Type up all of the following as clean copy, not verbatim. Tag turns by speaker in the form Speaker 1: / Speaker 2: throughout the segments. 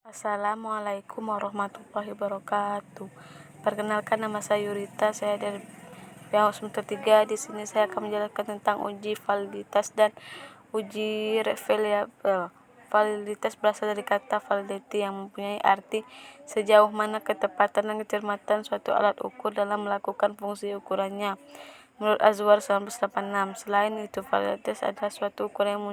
Speaker 1: Assalamualaikum warahmatullahi wabarakatuh. Perkenalkan, nama saya Yurita, saya dari pihak semester 3. Di sini saya akan menjelaskan tentang uji validitas dan uji reliable. Validitas berasal dari kata validity yang mempunyai arti sejauh mana ketepatan dan kecermatan suatu alat ukur dalam melakukan fungsi ukurannya. Menurut Azwar 1986, selain itu validitas adalah suatu ukuran yang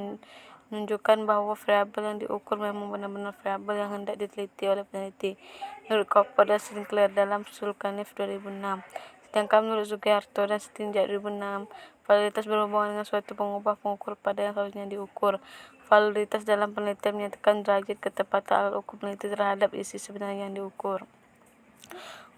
Speaker 1: menunjukkan bahwa variabel yang diukur memang benar-benar variabel yang hendak diteliti oleh peneliti. Menurut Cooper dan Sinclair dalam Sulkanif 2006. Sedangkan menurut Sugiharto dan Stinjak 2006, validitas berhubungan dengan suatu pengubah pengukur pada yang seharusnya diukur. Validitas dalam penelitian menyatakan derajat ketepatan alat ukur peneliti terhadap isi sebenarnya yang diukur.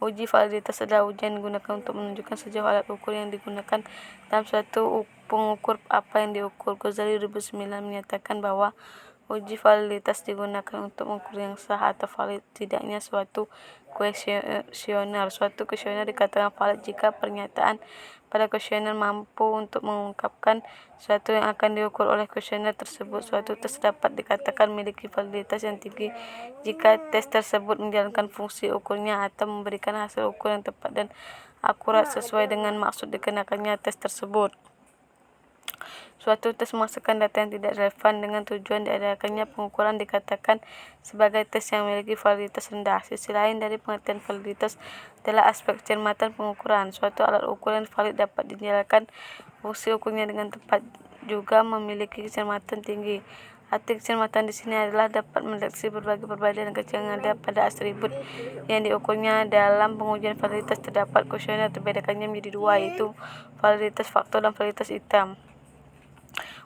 Speaker 1: Uji validitas adalah ujian yang digunakan untuk menunjukkan sejauh alat ukur yang digunakan dalam suatu pengukur apa yang diukur. Ghazali 2009 menyatakan bahwa uji validitas digunakan untuk mengukur yang sah atau valid tidaknya suatu kuesioner. Suatu kuesioner dikatakan valid jika pernyataan pada kuesioner mampu untuk mengungkapkan sesuatu yang akan diukur oleh kuesioner tersebut. Suatu tes dapat dikatakan memiliki validitas yang tinggi jika tes tersebut menjalankan fungsi ukurnya atau memberikan hasil ukur yang tepat dan akurat sesuai dengan maksud dikenakannya tes tersebut. Suatu tes memasukkan data yang tidak relevan dengan tujuan diadakannya pengukuran dikatakan sebagai tes yang memiliki validitas rendah. Sisi lain dari pengertian validitas adalah aspek kecermatan pengukuran. Suatu alat ukur yang valid dapat dijalankan fungsi ukurnya dengan tepat, juga memiliki kecermatan tinggi. Arti kecermatan di sini adalah dapat mendeteksi berbagai perbedaan kecil yang ada pada atribut yang diukurnya. Dalam pengujian validitas terdapat kuesioner terbedakannya menjadi dua, yaitu validitas faktor dan validitas item.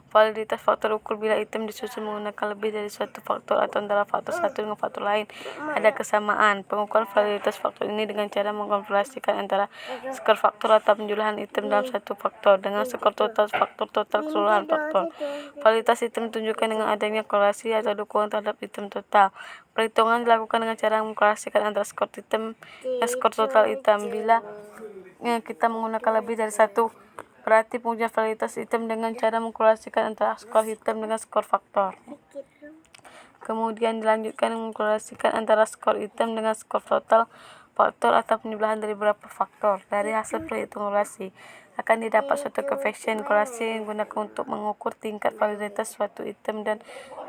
Speaker 1: Validitas faktor ukur bila item disusun menggunakan lebih dari suatu faktor atau antara faktor satu dengan faktor lain ada kesamaan. Pengukuran validitas faktor ini dengan cara mengkonversikan antara skor faktor atau penjumlahan item dalam satu faktor dengan skor total faktor total keseluruhan faktor. Validitas item ditunjukkan dengan adanya korelasi atau dukungan terhadap item total. Perhitungan dilakukan dengan cara mengkorelasikan antara skor item dan skor total item. Bila kita menggunakan lebih dari satu, berarti pengujian validitas item dengan cara mengkorelasikan antara skor item dengan skor faktor. Kemudian dilanjutkan mengkorelasikan antara skor item dengan skor total faktor atau penjumlahan dari beberapa faktor. Dari hasil perhitungan korelasi akan didapat suatu koefisien korelasi yang digunakan untuk mengukur tingkat validitas suatu item dan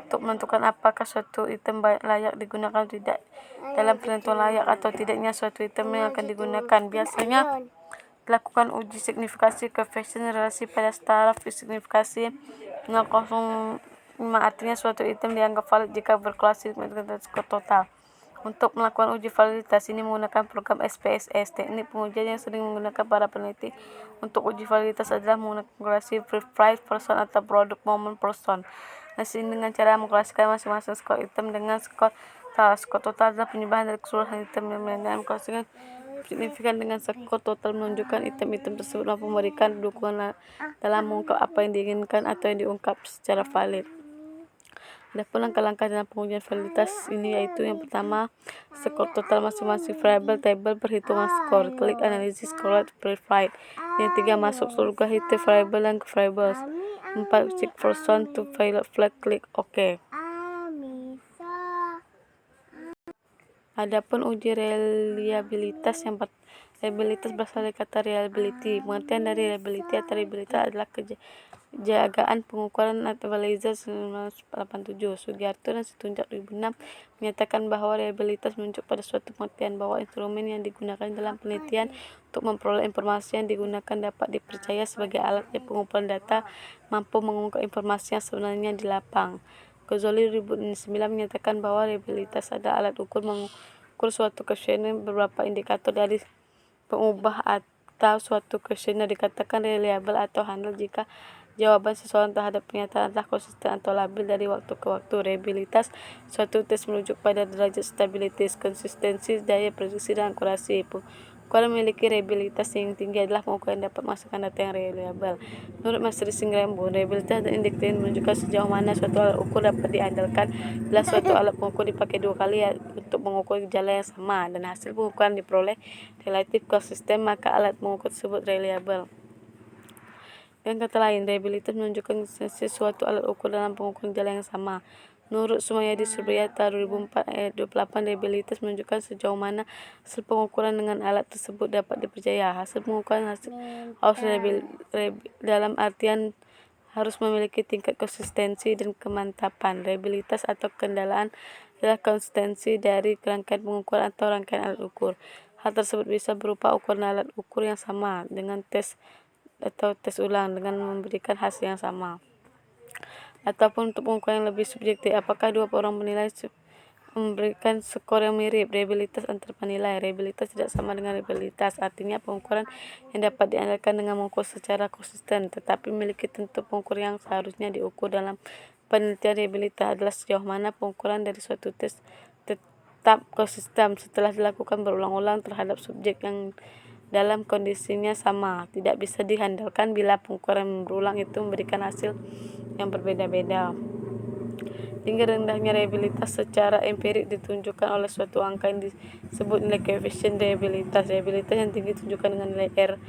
Speaker 1: untuk menentukan apakah suatu item layak digunakan atau tidak. Dalam penentuan layak atau tidaknya suatu item yang akan digunakan, biasanya dilakukan uji signifikasi koefisien relasi pada taraf signifikasi 0,05, artinya suatu item dianggap valid jika berkorelasi dengan skor total. Untuk melakukan uji validitas ini menggunakan program SPSS. Teknik pengujian yang sering menggunakan para peneliti untuk uji validitas adalah menggunakan korelasi price person atau product moment person. Ini dengan cara mengkorelasikan masing-masing skor item dengan skor total. Skor total adalah penjumlahan dari keseluruhan item yang mengkorelasikan signifikan dengan skor total menunjukkan item-item tersebut mampu memberikan dukungan dalam mengungkap apa yang diinginkan atau yang diungkap secara valid. Ada pun langkah-langkah dalam pengujian validitas ini, yaitu yang pertama, skor total masing-masing variabel, table perhitungan skor, klik analisis correlate verified. Yang tiga, masuk surga itu variabel dan variables. 4, check person to flag, klik OK. Adapun uji reliabilitas yang reliabilitas berasal dari kata reliability. Pengertian dari reliability atau reliability adalah kejagaan pengukuran atau Valizer 1987. Sugiharto dan Situnjak 2006 menyatakan bahwa reliabilitas menunjuk pada suatu pengertian bahwa instrumen yang digunakan dalam penelitian untuk memperoleh informasi yang digunakan dapat dipercaya sebagai alat pengumpulan data, mampu mengungkap informasi yang sebenarnya di lapang. Ghazali 2009 menyatakan bahwa reliabilitas adalah alat ukur mengukur suatu kuesioner beberapa indikator dari pengubah atau suatu kuesioner dikatakan reliable atau handal jika jawaban seseorang terhadap pernyataan adalah konsisten atau labil dari waktu ke waktu. Reliabilitas suatu tes merujuk pada derajat stabilitas, konsistensi, daya prediksi, dan akurasi. Pengukuran memiliki reliabilitas yang tinggi adalah pengukuran yang dapat menghasilkan data yang reliable. Menurut Master Singrambo, reliabilitas dan indikator menunjukkan sejauh mana suatu alat ukur dapat diandalkan bila suatu alat pengukur dipakai 2 kali untuk mengukur gejala yang sama dan hasil pengukuran diperoleh relatif konsisten, maka alat pengukur tersebut reliable. Dengan kata lain, reliabilitas menunjukkan konsistensi suatu alat ukur dalam pengukuran gejala yang sama. Menurut Sumayadi Subriyata 2004 ayat 28, reliabilitas menunjukkan sejauh mana hasil pengukuran dengan alat tersebut dapat dipercaya. Hasil pengukuran harus dalam artian harus memiliki tingkat konsistensi dan kemantapan. Reliabilitas atau kendalian adalah konsistensi dari rangkaian pengukuran atau rangkaian alat ukur. Hal tersebut bisa berupa ukuran alat ukur yang sama dengan tes atau tes ulang dengan memberikan hasil yang sama. Ataupun untuk pengukuran yang lebih subjektif, apakah dua orang penilai memberikan skor yang mirip. Reliabilitas antar penilai. Reliabilitas tidak sama dengan reliabilitas, artinya pengukuran yang dapat diandalkan dengan mengukur secara konsisten, tetapi memiliki tentu pengukur yang seharusnya diukur dalam penelitian. Reliabilitas adalah sejauh mana pengukuran dari suatu tes tetap konsisten setelah dilakukan berulang-ulang terhadap subjek yang dalam kondisinya sama. Tidak bisa diandalkan bila pengukuran berulang itu memberikan hasil yang berbeda-beda. Tinggi rendahnya reliabilitas secara empirik ditunjukkan oleh suatu angka yang disebut nilai koefisien reliabilitas. Reliabilitas yang tinggi ditunjukkan dengan nilai R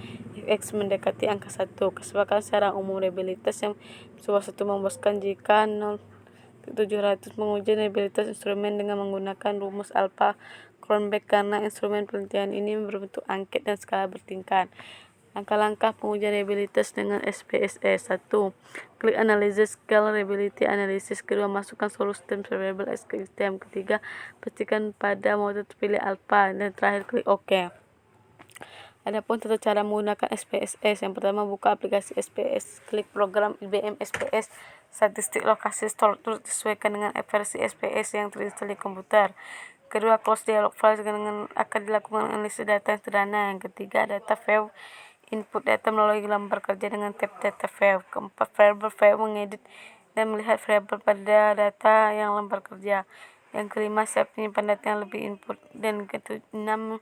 Speaker 1: X mendekati angka 1. Kesepakatan secara umum reliabilitas yang sebuah satu memuaskan jika 0,700 menguji reliabilitas instrumen dengan menggunakan rumus alpha Cronbach karena instrumen penelitian ini berbentuk angket dan skala bertingkat. Langkah-langkah pengujian reliabilitas dengan SPSS. 1. Klik Analysis Scale Reliability Analysis. Kedua, masukkan seluruh sistem variable X ke sistem. Ketiga, pastikan pada mode terpilih alpha. Dan terakhir, klik OK. Adapun tata cara menggunakan SPSS. Yang pertama, buka aplikasi SPS. Klik program IBM SPS. Statistik lokasi struktur disesuaikan dengan versi SPS yang terinstall di komputer. Kedua, close dialog file dengan akan dilakukan analisis data yang sederhana. Yang ketiga, data view. Input data melalui lembar kerja dengan tab data view. Keempat, variable view mengedit dan melihat variabel pada data yang lembar kerja. Yang kelima, siap penyimpan data yang lebih input. Dan keenam,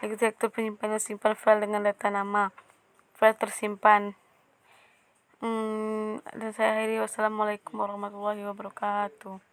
Speaker 1: direktur penyimpanan simpan file dengan data nama file tersimpan. Dan saya akhiri, wassalamualaikum warahmatullahi wabarakatuh.